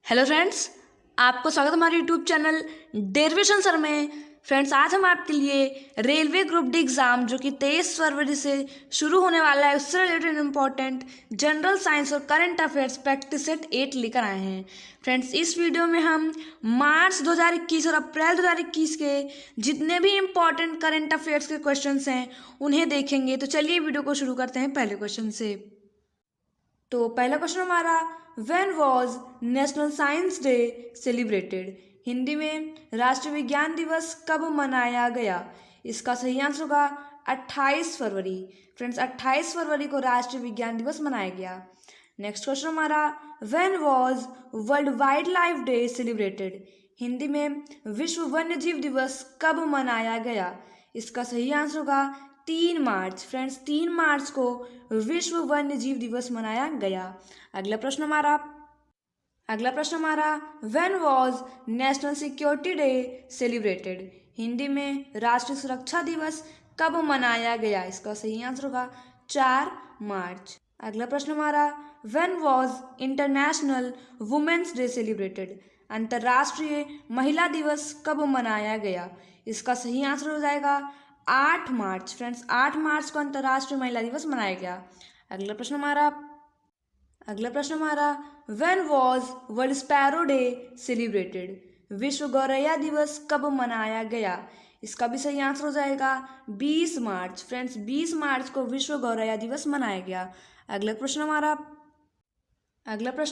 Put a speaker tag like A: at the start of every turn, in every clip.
A: Hello friends, आपको स्वागत है हमारे यूट्यूब चैनल डेरिवेशन सर में। फ्रेंड्स, आज हम आपके लिए रेलवे ग्रुप डी एग्ज़ाम जो कि 23 फरवरी से शुरू होने वाला है उससे रिलेटेड इंपॉर्टेंट जनरल साइंस और करंट अफेयर्स प्रैक्टिस सेट 8 लेकर आए हैं। फ्रेंड्स, इस वीडियो में हम मार्च 2021 और अप्रैल 2021 के जितने भी इम्पॉर्टेंट करंट अफेयर्स के क्वेश्चंस हैं उन्हें देखेंगे। तो चलिए वीडियो को शुरू करते हैं पहले क्वेश्चन से। तो पहला क्वेश्चन हमारा, when was national science day celebrated? Hindi में राष्ट्रीय विज्ञान दिवस कब मनाया गया? इसका सही आंसर होगा 28 फरवरी। फ्रेंड्स, 28 फरवरी को राष्ट्रीय विज्ञान दिवस मनाया गया। नेक्स्ट क्वेश्चन हमारा, when was world wild life day celebrated? Hindi में विश्व वन्यजीव दिवस कब मनाया गया? इसका सही आंसर होगा 3 मार्च। फ्रेंड्स, 3 मार्च को विश्व वन्य जीव दिवस मनाया गया। अगला प्रश्न हमारा, when was national security day celebrated? Hindi में राष्ट्रीय सुरक्षा दिवस कब मनाया गया? इसका सही आंसर होगा 4 मार्च। अगला प्रश्न हमारा, when was international women's day celebrated? अंतर्राष्ट्रीय महिला दिवस कब मनाया गया? इसका सही आंसर हो जाएगा 8 मार्च। फ्रेंड्स, 8 मार्च को अंतर्राष्ट्रीय महिला दिवस मनाया गया। अगला प्रश्न हमारा, when was world sparrow day celebrated? विश्व गौरैया दिवस कब मनाया गया? इसका भी सही आंसर हो जाएगा 20 मार्च। फ्रेंड्स, 20 मार्च को विश्व गौरैया दिवस मनाया गया। अगला प्रश्न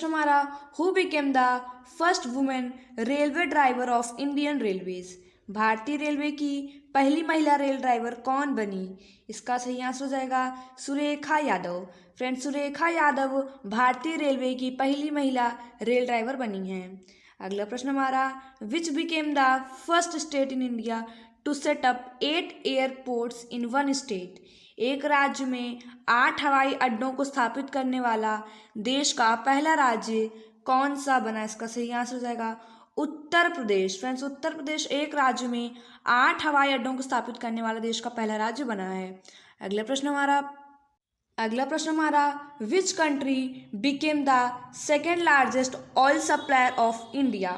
A: हमारा, who became the first women railway driver of Indian railways? भारतीय रेलवे की पहली महिला रेल ड्राइवर कौन बनी? इसका सही आंसर हो जाएगा सुरेखा यादव। फ्रेंड्स, सुरेखा यादव भारतीय रेलवे की पहली महिला रेल ड्राइवर बनी हैं। अगला प्रश्न हमारा, which became the first state in India to set up 8 airports in one state? एक राज्य में 8 हवाई अड्डों को स्थापित करने वाला देश का पहला राज्य कौन सा बना? इसका सही आंसर हो जाएगा उत्तर प्रदेश। फ्रेंड्स, उत्तर प्रदेश एक राज्य में 8 हवाई अड्डों को स्थापित करने वाला देश का पहला राज्य बना है। अगला प्रश्न हमारा, which country became the second largest oil supplier of India?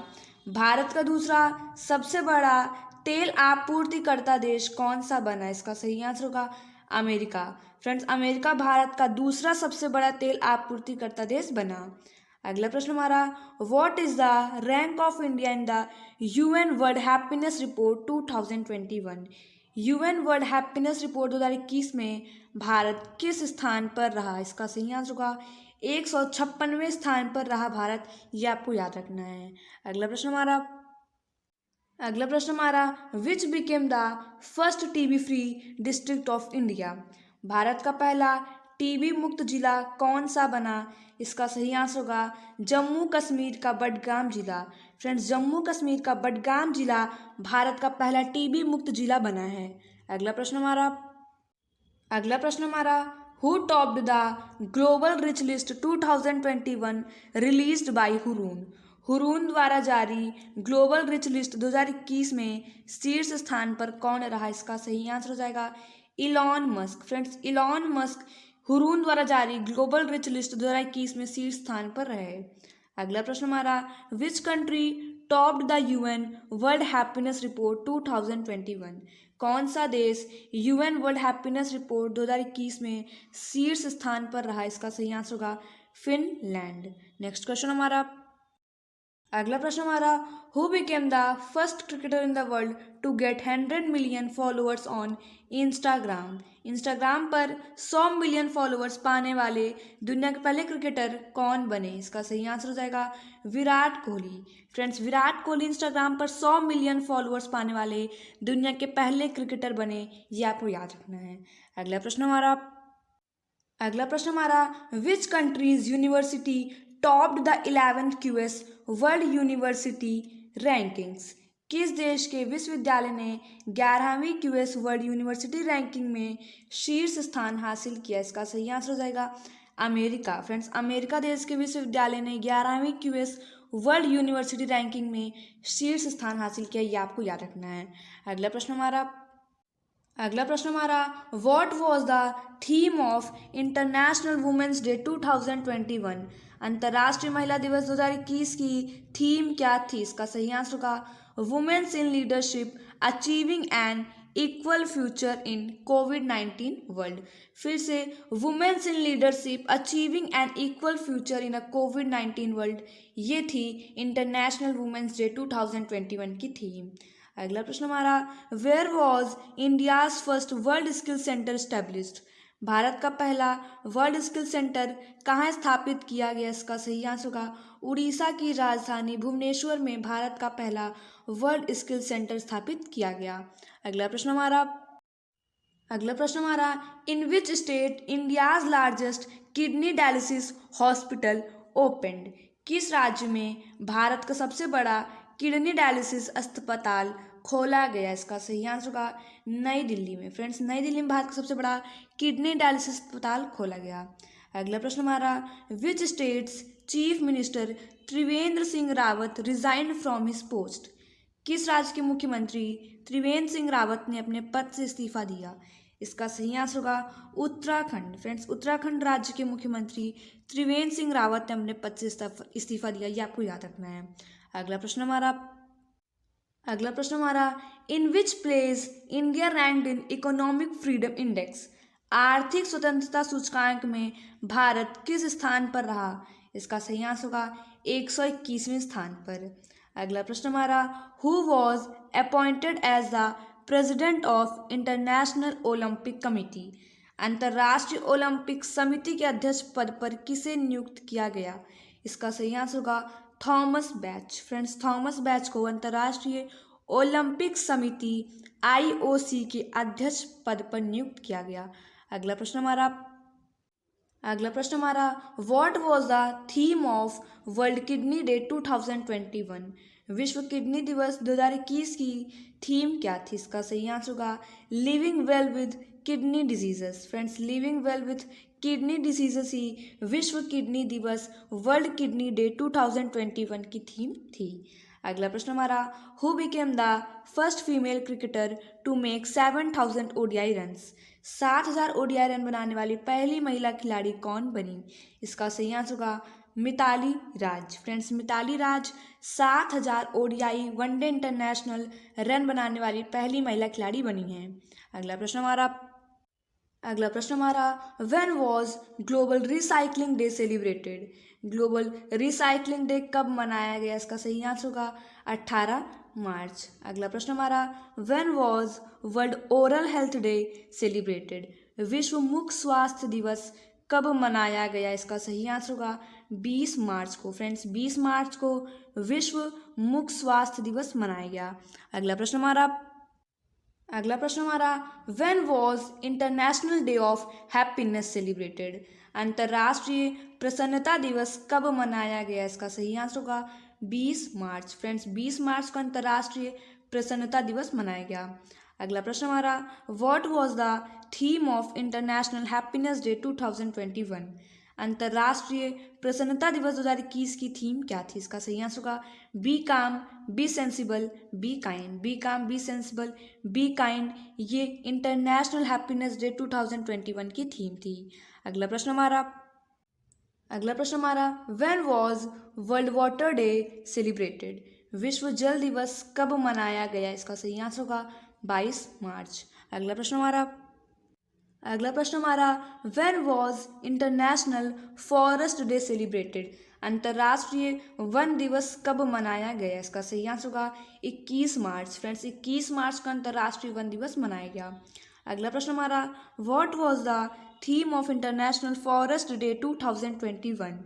A: Bharat का दूसरा सबसे बड़ा तेल आपूर्तिकर्ता देश कौन सा बना? इसका सही आंसर होगा अमेरिका। फ्रेंड्स, अमेरिका भारत का दूसरा सबसे बड़ा तेल आपूर्तिकर्ता देश बना। अगला प्रश्न हमारा, what is the rank of India in the UN world happiness report 2021? UN world happiness report 2021 में भारत किस स्थान पर रहा? इसका सही आंसर होगा 156वें स्थान पर रहा भारत। ये आपको याद रखना है। अगला प्रश्न हमारा, which became the first TB free district of India? Bharat का पहला टीबी मुक्त जिला कौन सा बना? इसका सही आंसर होगा जम्मू कश्मीर का बडगाम जिला। फ्रेंड्स, जम्मू कश्मीर का बडगाम जिला भारत का पहला टीबी मुक्त जिला बना है। अगला प्रश्न हमारा, who topped the global rich list 2021 released by Hurun? Hurun द्वारा जारी ग्लोबल रिच लिस्ट 2021 में शीर्ष स्थान पर कौन रहा? इसका सही आंसर हो जाएगा Elon Musk. Friends, Elon Musk Hurun द्वारा जारी ग्लोबल रिच लिस्ट 2021 में शीर्ष स्थान पर रहे। अगला प्रश्न हमारा, which country topped the UN world happiness report 2021? कौन सा देश यूएन वर्ल्ड हैप्पीनेस रिपोर्ट 2021 में शीर्ष स्थान पर रहा? इसका सही आंसर होगा फिनलैंड। अगला प्रश्न हमारा, who became the first cricketer in the world to get 100 million followers on Instagram? Instagram पर 100 मिलियन फॉलोअर्स पाने वाले दुनिया के पहले क्रिकेटर कौन बने? इसका सही आंसर हो जाएगा विराट कोहली। फ्रेंड्स, विराट कोहली इंस्टाग्राम पर 100 मिलियन फॉलोअर्स पाने वाले दुनिया के पहले क्रिकेटर बने। ये आपको याद रखना है। अगला प्रश्न हमारा, which countries university topped the 11th QS world university rankings? किस देश के विश्वविद्यालय ने 11वीं QS वर्ल्ड यूनिवर्सिटी रैंकिंग में शीर्ष स्थान हासिल किया? इसका सही आंसर हो जाएगा अमेरिका। फ्रेंड्स, अमेरिका देश के विश्वविद्यालय ने 11वीं QS वर्ल्ड यूनिवर्सिटी रैंकिंग में शीर्ष स्थान हासिल किया। ये आपको याद रखना है। अगला प्रश्न हमारा, what was the theme of international women's day 2021? अंतर्राष्ट्रीय महिला दिवस 2021 की थीम क्या थी? इसका सही आंसर होगा women's in leadership achieving an equal future in कोविड-19 वर्ल्ड। फिर से, women's in leadership achieving an equal future in a कोविड-19 वर्ल्ड, ये थी इंटरनेशनल वुमेन्स डे 2021 की थीम। अगला प्रश्न हमारा, where was India's first world skill centre established? भारत का पहला वर्ल्ड स्किल सेंटर कहाँ स्थापित किया गया? इसका सही आंसर होगा उड़ीसा की राजधानी भुवनेश्वर में भारत का पहला वर्ल्ड स्किल सेंटर स्थापित किया गया। अगला प्रश्न हमारा in which state India's largest kidney dialysis hospital opened? किस राज्य में भारत का सबसे बड़ा किडनी डायलिसिस अस्पताल खोला गया? इसका सही आंसर होगा नई दिल्ली में। फ्रेंड्स, नई दिल्ली में भारत का सबसे बड़ा किडनी डायलिसिस अस्पताल खोला गया। अगला प्रश्न हमारा, which states chief minister Trivendra Singh Rawat resign from his post? किस राज्य के मुख्यमंत्री त्रिवेंद्र सिंह रावत ने अपने पद से इस्तीफा दिया? इसका सही आंसर होगा उत्तराखंड। फ्रेंड्स, उत्तराखंड राज्य के मुख्यमंत्री त्रिवेंद्र सिंह रावत ने अपने पद से इस्तीफा दिया, ये आपको याद रखना है। अगला प्रश्न हमारा in which place India ranked in economic freedom index? आर्थिक स्वतंत्रता सूचकांक में भारत किस स्थान पर रहा? इसका सही आंसर होगा 121वें स्थान पर। अगला प्रश्न हमारा, who was appointed as the president of international Olympic committee? अंतर्राष्ट्रीय ओलंपिक समिति के अध्यक्ष पद पर किसे नियुक्त किया गया? इसका सही आंसर होगा Thomas batch. Friends, Thomas batch को अंतर्राष्ट्रीय ओलंपिक समिति IOC के अध्यक्ष पद पर नियुक्त किया गया। अगला प्रश्न हमारा what was the theme of world kidney day 2021? विश्व किडनी दिवस 2021 की थीम क्या थी? इसका सही आंसर होगा living well with kidney diseases. Friends, living well with kidney diseases ही विश्व किडनी दिवस वर्ल्ड किडनी डे 2021 की थीम थी। अगला प्रश्न हमारा, who became the first female cricketer to make 7000 ODI runs? 7000 ODI run बनाने वाली पहली महिला खिलाड़ी कौन बनी? इसका सही आंसर होगा मिताली राज। फ्रेंड्स, मिताली राज 7000 ODI वनडे इंटरनेशनल रन बनाने वाली पहली महिला खिलाड़ी बनी हैं। अगला प्रश्न हमारा when was global recycling day celebrated? Global recycling day कब मनाया गया? इसका सही आंसर होगा 18 मार्च। अगला प्रश्न हमारा, when was world oral health day celebrated? विश्व मुख स्वास्थ्य दिवस कब मनाया गया? इसका सही आंसर होगा 20 मार्च को। फ्रेंड्स, 20 मार्च को विश्व मुख स्वास्थ्य दिवस मनाया गया। अगला प्रश्न हमारा when was international day of happiness celebrated? अंतर्राष्ट्रीय प्रसन्नता दिवस कब मनाया गया? इसका सही आंसर होगा 20 मार्च। फ्रेंड्स, 20 मार्च को अंतर्राष्ट्रीय प्रसन्नता दिवस मनाया गया। अगला प्रश्न हमारा, what was the theme of international happiness day 2021? अंतर्राष्ट्रीय प्रसन्नता दिवस 2021 की थीम क्या थी? इसका सही आंसर होगा be calm be sensible be kind. Be calm be sensible be kind, ये इंटरनेशनल हैप्पीनेस डे 2021 की थीम थी। अगला प्रश्न हमारा when was world water day celebrated? विश्व जल दिवस कब मनाया गया? इसका सही आंसर होगा 22 मार्च। अगला प्रश्न हमारा when was international forest day celebrated? अंतर्राष्ट्रीय वन दिवस कब मनाया गया? इसका सही आंसर होगा 21 मार्च। फ्रेंड्स, 21 मार्च को अंतर्राष्ट्रीय वन दिवस मनाया गया। अगला प्रश्न हमारा, what was the theme of international forest day 2021?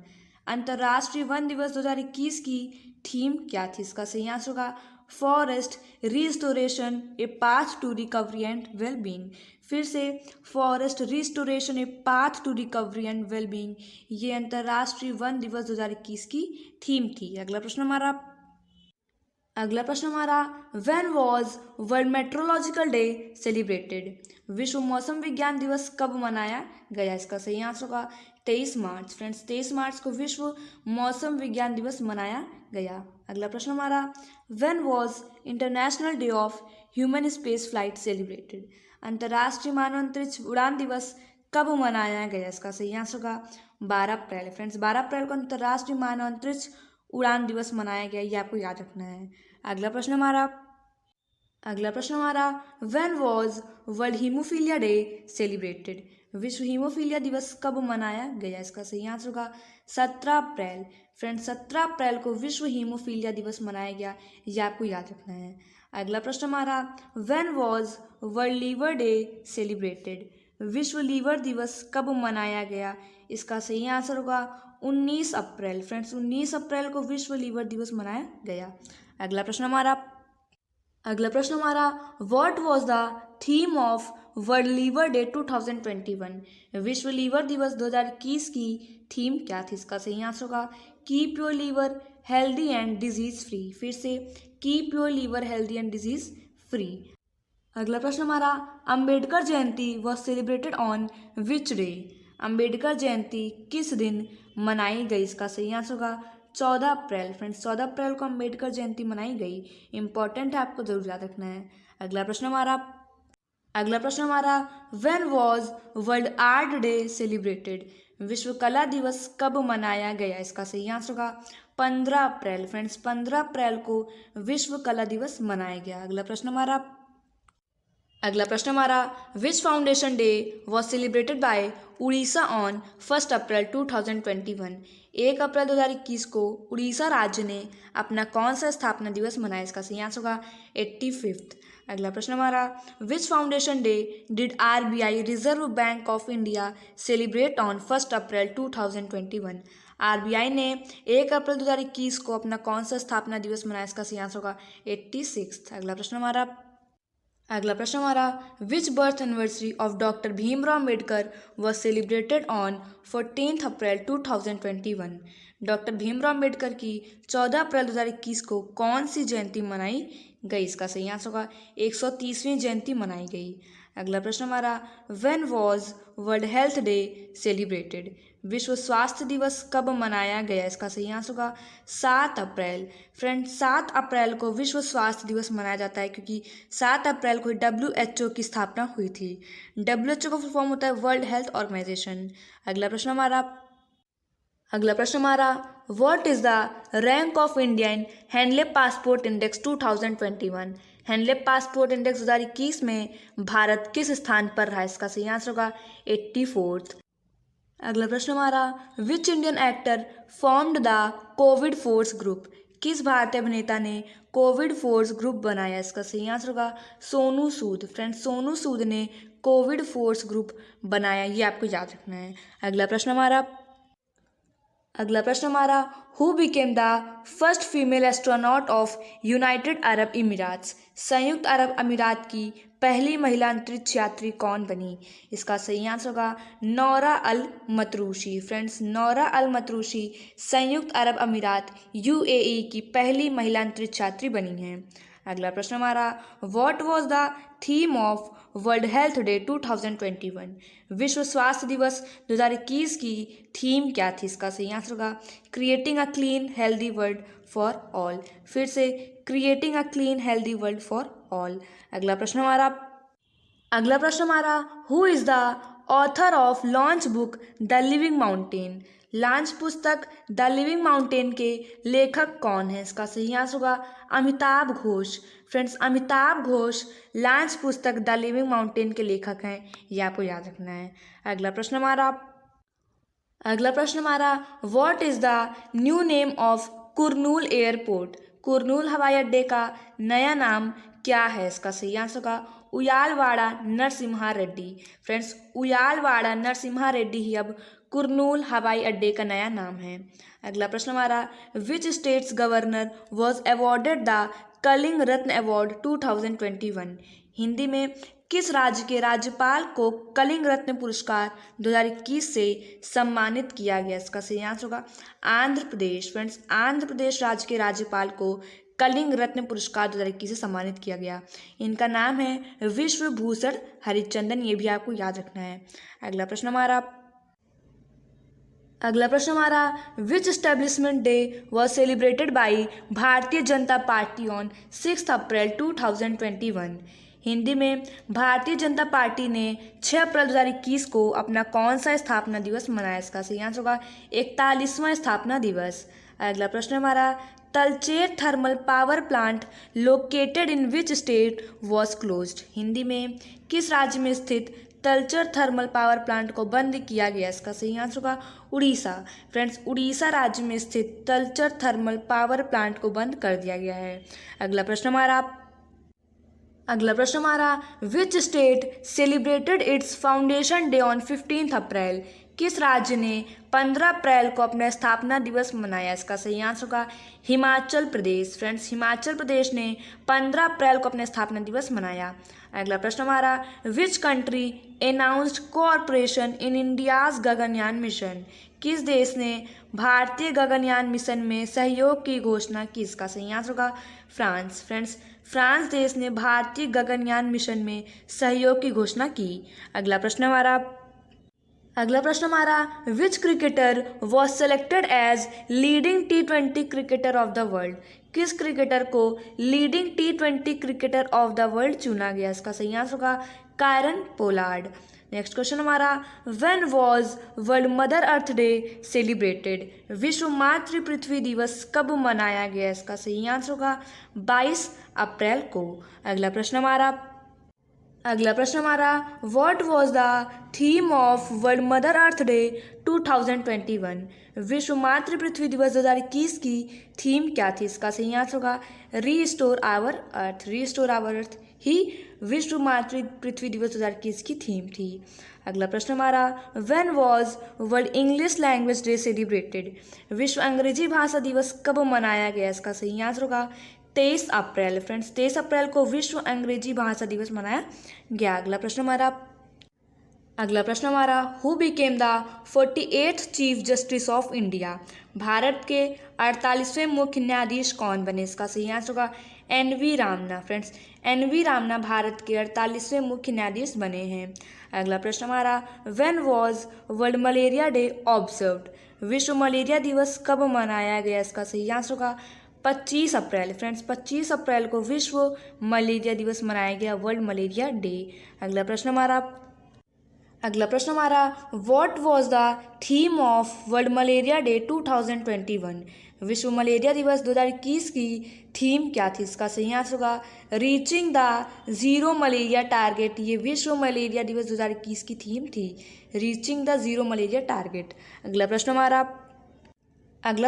A: अंतर्राष्ट्रीय वन दिवस 2021 की थीम क्या थी? इसका सही आंसर होगा forest restoration a path to recovery and wellbeing. फिर से, forest restoration a path to recovery and wellbeing, ये अंतर्राष्ट्रीय वन दिवस 2021 की थीम थी। अगला प्रश्न हमारा when was world meteorological day celebrated? विश्व मौसम विज्ञान दिवस कब मनाया गया? इसका सही आंसर होगा 23 मार्च। फ्रेंड्स, 23 मार्च को विश्व मौसम विज्ञान दिवस मनाया गया। अगला प्रश्न हमारा, when was international day of human space flight celebrated? अंतर्राष्ट्रीय मानव अंतरिक्ष उड़ान दिवस कब मनाया गया? इसका सही आंसर होगा 12 अप्रैल। फ्रेंड्स 12 अप्रैल को अंतर्राष्ट्रीय मानव अंतरिक्ष उड़ान दिवस मनाया गया, ये आपको याद रखना है। अगला प्रश्न हमारा when was world haemophilia day celebrated. विश्व हीमोफीलिया दिवस कब मनाया गया? इसका सही आंसर होगा 17 अप्रैल। फ्रेंड्स 17 अप्रैल को विश्व हीमोफीलिया दिवस मनाया गया, यह आपको याद रखना है। अगला प्रश्न हमारा when was world liver day celebrated. विश्व लीवर दिवस कब मनाया गया? इसका सही आंसर होगा 19 अप्रैल। फ्रेंड्स 19 अप्रैल को विश्व लीवर दिवस मनाया गया। अगला प्रश्न हमारा what was the theme of world liver day 2021। विश्व लीवर दिवस 2021 की थीम क्या थी? इसका सही आंसर होगा keep your liver healthy and disease free. फिर से keep your liver healthy and disease free. अगला प्रश्न हमारा Ambedkar Jayanti was celebrated on which day. Ambedkar Jayanti किस दिन मनाई गई? इसका सही आंसर होगा 14 अप्रैल। फ्रेंड्स 14 अप्रैल को अंबेडकर जयंती मनाई गई, इंपॉर्टेंट है, आपको जरूर याद रखना है। अगला प्रश्न हमारा when was world art day celebrated. विश्व कला दिवस कब मनाया गया? इसका सही आंसर होगा 15 अप्रैल। फ्रेंड्स 15 अप्रैल को विश्व कला दिवस मनाया गया। अगला प्रश्न हमारा which foundation day was celebrated by Odisha on 1 अप्रैल 2021। 1 अप्रैल 2021 को उड़ीसा राज्य ने अपना कौन सा स्थापना दिवस मनाया? इसका सही आंसर होगा 85th। अगला प्रश्न हमारा which foundation day did RBI reserve bank of India celebrate on 1 April 2021। RBI ने 1 अप्रैल 2021 को अपना कौन सा स्थापना दिवस मनाया? इसका सही आंसर होगा 86th। अगला प्रश्न हमारा which birth anniversary of doctor Bhimrao Ambedkar was celebrated on 14 April 2021। Doctor Bhimrao Ambedkar की 14 अप्रैल 2021 को कौन सी जयंती मनाई गई? इसका सही आंसर होगा 130वीं जयंती मनाई गई। अगला प्रश्न हमारा when was world health day celebrated. विश्व स्वास्थ्य दिवस कब मनाया गया? इसका सही आंसर होगा 7 अप्रैल। फ्रेंड्स 7 अप्रैल को विश्व स्वास्थ्य दिवस मनाया जाता है क्योंकि 7 अप्रैल को WHO की स्थापना हुई थी। WHO का फुल फॉर्म होता है वर्ल्ड हेल्थ ऑर्गेनाइजेशन। अगला प्रश्न हमारा what is the rank of India in handle passport index 2021। Handle passport index 2021 में भारत किस स्थान पर रहा? इसका सही आंसर होगा 84th। अगला प्रश्न हमारा which Indian actor formed the Covid force group. किस भारतीय अभिनेता ने कोविड फोर्स ग्रुप बनाया? इसका सही आंसर होगा सोनू सूद। फ्रेंड्स सोनू सूद ने कोविड फोर्स ग्रुप बनाया, ये आपको याद रखना है। अगला प्रश्न हमारा who became the first female astronaut of United Arab Emirates. संयुक्त अरब अमीरात की पहली महिला अंतरिक्ष यात्री कौन बनी? इसका सही आंसर होगा नौरा अल मतरूशी। फ्रेंड्स नौरा अल मतरूशी संयुक्त अरब अमीरात UAE की पहली महिला अंतरिक्ष यात्री बनी हैं। अगला प्रश्न हमारा what was the theme of world health day 2021। विश्व स्वास्थ्य दिवस 2021 की थीम क्या थी? इसका सही आंसर होगा creating a clean healthy world for all. फिर से creating a clean healthy world for all. अगला प्रश्न हमारा who is the author of launch book the living mountain. Launch पुस्तक द लिविंग माउंटेन के लेखक कौन है? इसका सही आंसर होगा अमिताभ घोष। फ्रेंड्स अमिताभ घोष लॉन्च पुस्तक द लिविंग माउंटेन के लेखक हैं, ये आपको याद रखना है। अगला प्रश्न हमारा what is the new name of Kurnool airport. Kurnool हवाई अड्डे का नया नाम क्या है? इसका सही आंसर होगा उयालवाड़ा नरसिम्हा रेड्डी। फ्रेंड्स उयालवाड़ा नरसिम्हा रेड्डी ही अब कुरनूल हवाई अड्डे का नया नाम है। अगला प्रश्न हमारा which state's governor was awarded the Kalinga Ratna award 2021। Hindi में किस राज्य के राज्यपाल को कलिंग रत्न पुरस्कार 2021 से सम्मानित किया गया? इसका सही आंसर होगा आंध्र प्रदेश। फ्रेंड्स आंध्र प्रदेश राज्य के राज्यपाल को कलिंग रत्न पुरस्कार 2021 से सम्मानित किया गया। इनका नाम है विश्वभूषण हरिचंदन, ये भी आपको याद रखना है। अगला प्रश्न हमारा which establishment day was celebrated by Bharatiya Janata party on 6 अप्रैल 2021। हिंदी में भारतीय जनता पार्टी ने 6 अप्रैल 2021 को अपना कौन सा स्थापना दिवस मनाया? इसका सही आंसर होगा 41वां स्थापना दिवस। अगला प्रश्न हमारा, Talcher thermal power plant located in which state was closed? Hindi में किस राज्य में स्थित तलचर थर्मल पावर प्लांट को बंद किया गया? इसका सही आंसर होगा उड़ीसा। फ्रेंड्स, उड़ीसा राज्य में स्थित तलचर थर्मल पावर प्लांट को बंद कर दिया गया है। अगला प्रश्न हमारा which state celebrated it's foundation day on 15 अप्रैल? किस राज्य ने 15 अप्रैल को अपना स्थापना दिवस मनाया? इसका सही आंसर होगा हिमाचल प्रदेश। फ्रेंड्स, हिमाचल प्रदेश ने 15 अप्रैल को अपना स्थापना दिवस मनाया। अगला प्रश्न हमारा, which country announced cooperation in India's Gaganyaan mission? किस देश ने भारतीय गगनयान मिशन में सहयोग की घोषणा की? इसका सही आंसर होगा फ्रांस। फ्रेंड्स, फ्रांस देश ने भारतीय गगनयान मिशन में सहयोग की घोषणा की। अगला प्रश्न हमारा which cricketer was selected as leading T20 cricketer of the world? किस क्रिकेटर को leading T20 cricketer of the world चुना गया? इसका सही आंसर होगा कायरन पोलार्ड। नेक्स्ट क्वेश्चन हमारा, when was world mother earth day celebrated? विश्व मातृ पृथ्वी दिवस कब मनाया गया? इसका सही आंसर होगा 22 अप्रैल को। अगला प्रश्न हमारा, what was the theme of world mother earth day 2021? विश्व मातृ पृथ्वी दिवस 2021 की थीम क्या थी? इसका सही आंसर होगा restore our earth. Restore our earth ही विश्व मातृ पृथ्वी दिवस 2021 की थीम थी। अगला प्रश्न हमारा, when was world English language day celebrated? विश्व अंग्रेजी भाषा दिवस कब मनाया गया? इसका सही आंसर होगा 23 अप्रैल। फ्रेंड्स, 23 अप्रैल को विश्व अंग्रेजी भाषा दिवस मनाया गया। अगला प्रश्न हमारा, who became the 48th chief justice of India? Bharat के 48वें मुख्य न्यायाधीश कौन बने? इसका सही आंसर होगा NV रामना। फ्रेंड्स, NV रामना भारत के 48वें मुख्य न्यायाधीश बने हैं। अगला प्रश्न हमारा, when was world malaria day observed? विश्व मलेरिया दिवस कब मनाया गया? इसका सही आंसर होगा 25 अप्रैल। फ्रेंड्स, 25 अप्रैल को विश्व मलेरिया दिवस मनाया गया, वर्ल्ड मलेरिया डे। अगला प्रश्न हमारा, what was the theme of world malaria day 2021? विश्व मलेरिया दिवस 2021 की थीम क्या थी? इसका सही आंसर होगा reaching the zero malaria target. ये विश्व मलेरिया दिवस 2021 की थीम थी, reaching the zero malaria target. अगला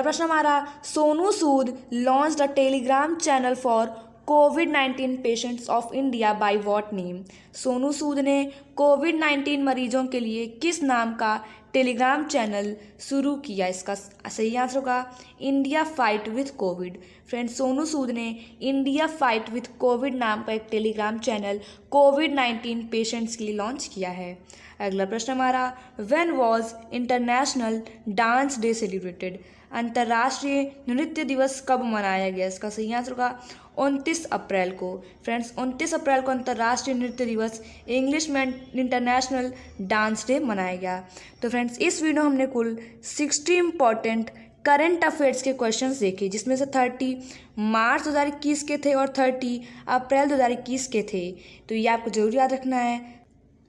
A: प्रश्न हमारा, Sonu Sood launch the telegram channel for कोविड-19 patients of India by what name? Sonu Sood ने कोविड-19 मरीजों के लिए किस नाम का टेलीग्राम चैनल शुरू किया? इसका सही आंसर होगा India fight with covid. Friends, Sonu Sood ने इंडिया फाइट विथ कोविड नाम का एक टेलीग्राम चैनल कोविड-19 पेशेंट्स के लिए लॉन्च किया है। अगला प्रश्न हमारा, when was international dance day celebrated? अंतर्राष्ट्रीय नृत्य दिवस कब मनाया गया? इसका सही आंसर होगा 29 अप्रैल को। फ्रेंड्स, 29 अप्रैल को अंतर्राष्ट्रीय नृत्य दिवस, इंग्लिश में इंटरनेशनल डांस डे मनाया गया। तो फ्रेंड्स, इस वीडियो हमने कुल 60 इंपॉर्टेंट करंट अफेयर्स के क्वेश्चंस देखे, जिसमें से 30 मार्च 2021 के थे और 30 अप्रैल 2021 के थे। तो ये आपको जरूर याद रखना है।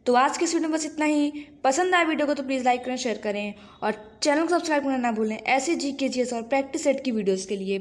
A: तो आज के इस वीडियो में बस इतना ही। पसंद आए वीडियो को तो प्लीज़ लाइक करें, शेयर करें और चैनल को सब्सक्राइब करना ना भूलें ऐसे GK GS और प्रैक्टिस सेट की वीडियोज़ के लिए।